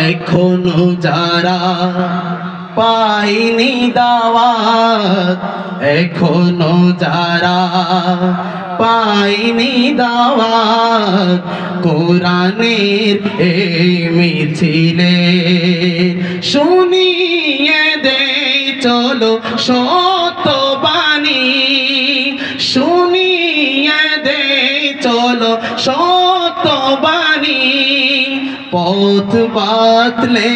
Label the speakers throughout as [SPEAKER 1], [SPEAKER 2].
[SPEAKER 1] এখনো যারা পাইনি দাওয়াত, এখনো যারা পাইনি দাওয়াত, কোরআনের এই মিছিলে শুনিয়ে দেই চলো সত্য বাণী, শুনিয়ে দেই চলো সত্য বাণী। পথ বাতলে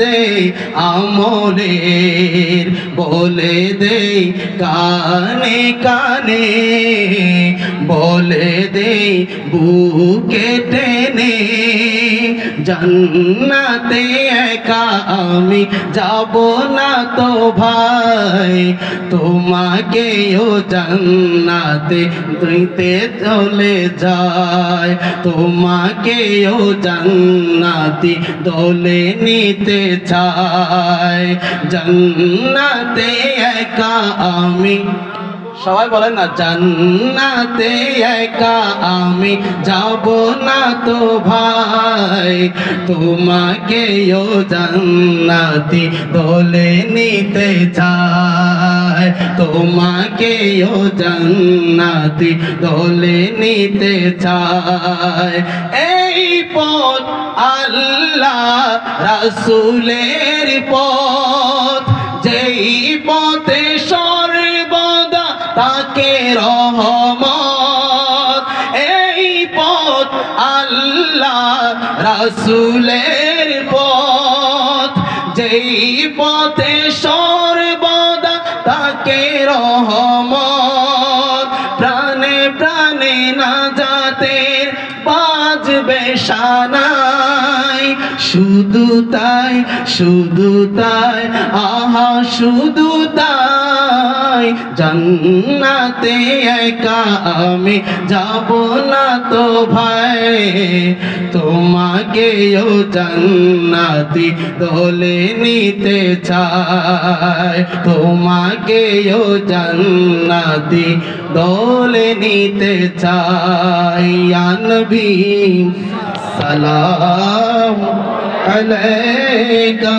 [SPEAKER 1] দেই আমলের, বলে দেই কানে কানে, বলে দেই বুকে টেনে, জান্নাতে একা আমি যাব না তো ভাই, তোমাকেও জান্নাতে দিতে চলে যায়, তোমাকেও জান্নাতি দলে নিতে চায়। জান্নাতে একা আমি, সবাই বলেন না, জান্নাতে একা আমি যাব না তো ভাই, তোমাকেও জান্নাতি দলে নিতে চায়, তোমাকেও জান্নাতি দলে নিতে চায়। এই পথ আল্লাহ রাসূলের পথ, যেই পথে সর্বদা তাকে রহমত, এই পথ আল্লাহ রাসূলের পথ, যেই পথে সর্বদা তাকে রহমত, প্রাণে প্রাণে নাজাতের বাজবে শানাই, শুধু তাই শুধু তাই আহা শুধু তাই, জান্নাতে একা আমি যাব না তো ভাই, তোমাকেও জান্নাতি দলে নিতে চায়, তোমাকেও জান্নাতি দলে নিতে চায়। ইয়া নবী সালাম আলাইকা।